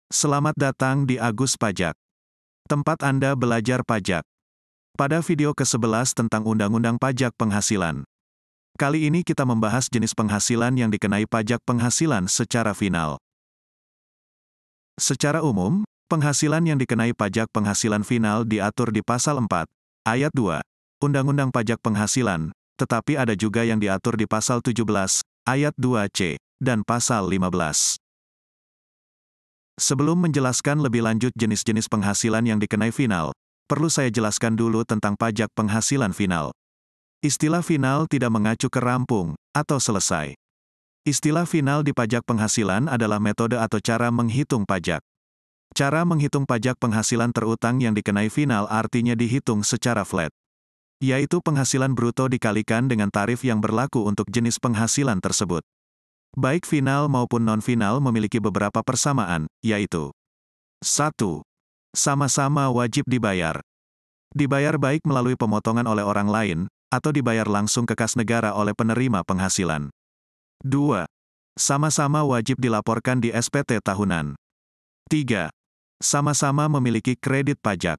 Selamat datang di Agus Pajak, tempat Anda belajar pajak. Pada video ke-11 tentang Undang-Undang Pajak Penghasilan. Kali ini kita membahas jenis penghasilan yang dikenai pajak penghasilan secara final. Secara umum, penghasilan yang dikenai pajak penghasilan final diatur di Pasal 4, Ayat 2, Undang-Undang Pajak Penghasilan, tetapi ada juga yang diatur di Pasal 17, Ayat 2C, dan Pasal 15. Sebelum menjelaskan lebih lanjut jenis-jenis penghasilan yang dikenai final, perlu saya jelaskan dulu tentang pajak penghasilan final. Istilah final tidak mengacu ke rampung atau selesai. Istilah final di pajak penghasilan adalah metode atau cara menghitung pajak. Cara menghitung pajak penghasilan terutang yang dikenai final artinya dihitung secara flat, yaitu penghasilan bruto dikalikan dengan tarif yang berlaku untuk jenis penghasilan tersebut. Baik final maupun non-final memiliki beberapa persamaan, yaitu 1. Sama-sama wajib dibayar. Dibayar baik melalui pemotongan oleh orang lain, atau dibayar langsung ke kas negara oleh penerima penghasilan. 2. Sama-sama wajib dilaporkan di SPT tahunan. 3. Sama-sama memiliki kredit pajak.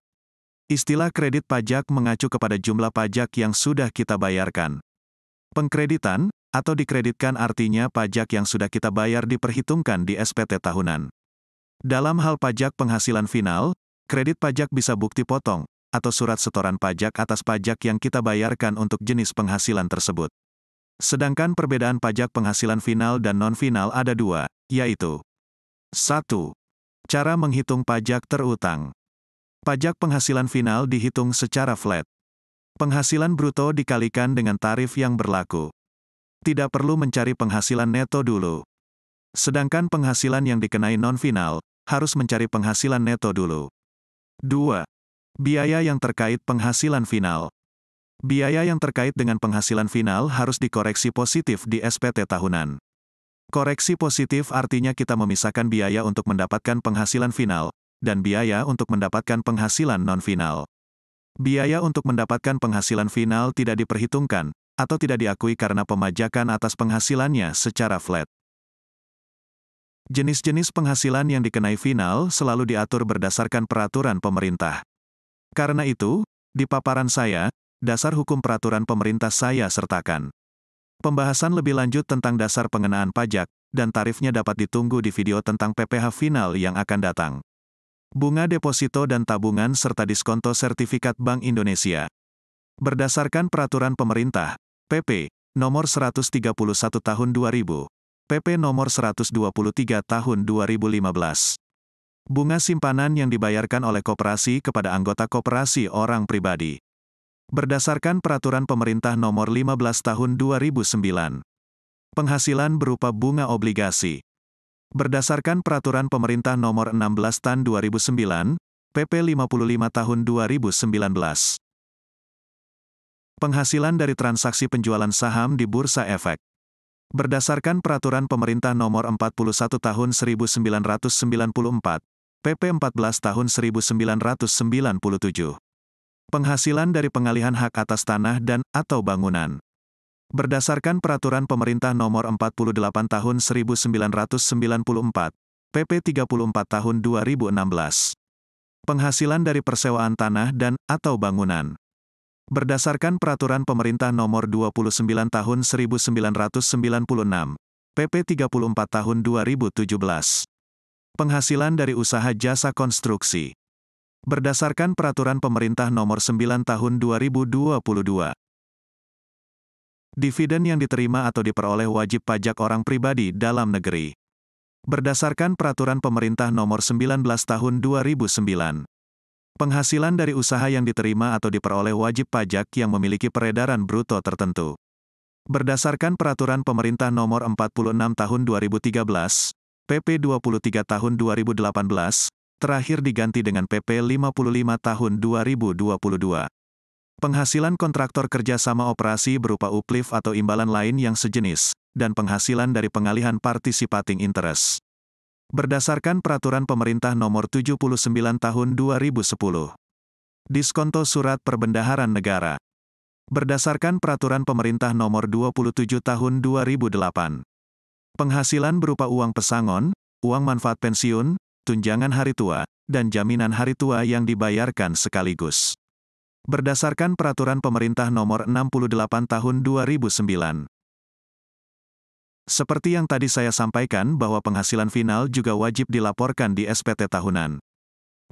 Istilah kredit pajak mengacu kepada jumlah pajak yang sudah kita bayarkan. Pengkreditan, atau dikreditkan artinya pajak yang sudah kita bayar diperhitungkan di SPT tahunan. Dalam hal pajak penghasilan final, kredit pajak bisa bukti potong, atau surat setoran pajak atas pajak yang kita bayarkan untuk jenis penghasilan tersebut. Sedangkan perbedaan pajak penghasilan final dan non-final ada dua, yaitu 1. Cara menghitung pajak terutang. Pajak penghasilan final dihitung secara flat. Penghasilan bruto dikalikan dengan tarif yang berlaku. Tidak perlu mencari penghasilan neto dulu. Sedangkan penghasilan yang dikenai non-final, harus mencari penghasilan neto dulu. 2. Biaya yang terkait penghasilan final. Biaya yang terkait dengan penghasilan final harus dikoreksi positif di SPT tahunan. Koreksi positif artinya kita memisahkan biaya untuk mendapatkan penghasilan final, dan biaya untuk mendapatkan penghasilan non-final. Biaya untuk mendapatkan penghasilan final tidak diperhitungkan, atau tidak diakui karena pemajakan atas penghasilannya secara flat. Jenis-jenis penghasilan yang dikenai final selalu diatur berdasarkan peraturan pemerintah. Karena itu, di paparan saya, dasar hukum peraturan pemerintah saya sertakan. Pembahasan lebih lanjut tentang dasar pengenaan pajak, dan tarifnya dapat ditunggu di video tentang PPh final yang akan datang. Bunga deposito dan tabungan serta diskonto sertifikat Bank Indonesia. Berdasarkan peraturan pemerintah, PP nomor 131 tahun 2000, PP nomor 123 tahun 2015. Bunga simpanan yang dibayarkan oleh koperasi kepada anggota koperasi orang pribadi. Berdasarkan peraturan pemerintah nomor 15 tahun 2009. Penghasilan berupa bunga obligasi. Berdasarkan peraturan pemerintah nomor 16 tahun 2009, PP 55 tahun 2019. Penghasilan dari transaksi penjualan saham di Bursa Efek. Berdasarkan peraturan pemerintah nomor 41 tahun 1994, PP 14 tahun 1997. Penghasilan dari pengalihan hak atas tanah dan atau bangunan. Berdasarkan peraturan pemerintah nomor 48 tahun 1994, PP 34 tahun 2016. Penghasilan dari persewaan tanah dan atau bangunan. Berdasarkan peraturan pemerintah nomor 29 tahun 1996, PP 34 tahun 2017. Penghasilan dari usaha jasa konstruksi. Berdasarkan peraturan pemerintah nomor 9 tahun 2022. Dividen yang diterima atau diperoleh wajib pajak orang pribadi dalam negeri. Berdasarkan peraturan pemerintah nomor 19 tahun 2009. Penghasilan dari usaha yang diterima atau diperoleh wajib pajak yang memiliki peredaran bruto tertentu. Berdasarkan peraturan pemerintah nomor 46 tahun 2013, PP 23 tahun 2018, terakhir diganti dengan PP 55 tahun 2022. Penghasilan kontraktor kerjasama operasi berupa uplift atau imbalan lain yang sejenis, dan penghasilan dari pengalihan participating interest. Berdasarkan peraturan pemerintah nomor 79 tahun 2010. Diskonto surat perbendaharaan negara. Berdasarkan peraturan pemerintah nomor 27 tahun 2008. Penghasilan berupa uang pesangon, uang manfaat pensiun, tunjangan hari tua, dan jaminan hari tua yang dibayarkan sekaligus. Berdasarkan Peraturan Pemerintah Nomor 68 Tahun 2009. Seperti yang tadi saya sampaikan bahwa penghasilan final juga wajib dilaporkan di SPT tahunan.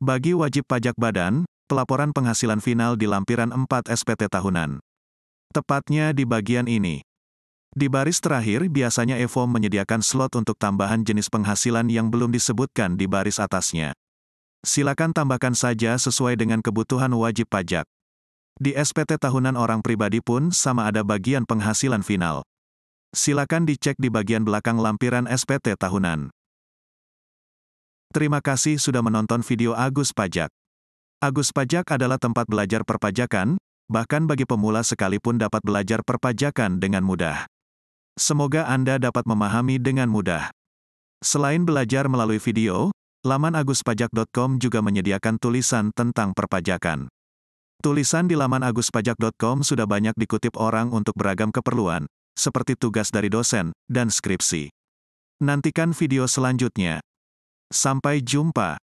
Bagi wajib pajak badan, pelaporan penghasilan final di lampiran 4 SPT tahunan. Tepatnya di bagian ini. Di baris terakhir biasanya EFOM menyediakan slot untuk tambahan jenis penghasilan yang belum disebutkan di baris atasnya. Silakan tambahkan saja sesuai dengan kebutuhan wajib pajak. Di SPT tahunan orang pribadi pun sama ada bagian penghasilan final. Silakan dicek di bagian belakang lampiran SPT tahunan. Terima kasih sudah menonton video Agus Pajak. Agus Pajak adalah tempat belajar perpajakan, bahkan bagi pemula sekalipun dapat belajar perpajakan dengan mudah. Semoga Anda dapat memahami dengan mudah. Selain belajar melalui video, laman aguspajak.com juga menyediakan tulisan tentang perpajakan. Tulisan di laman aguspajak.com sudah banyak dikutip orang untuk beragam keperluan, seperti tugas dari dosen, dan skripsi. Nantikan video selanjutnya. Sampai jumpa.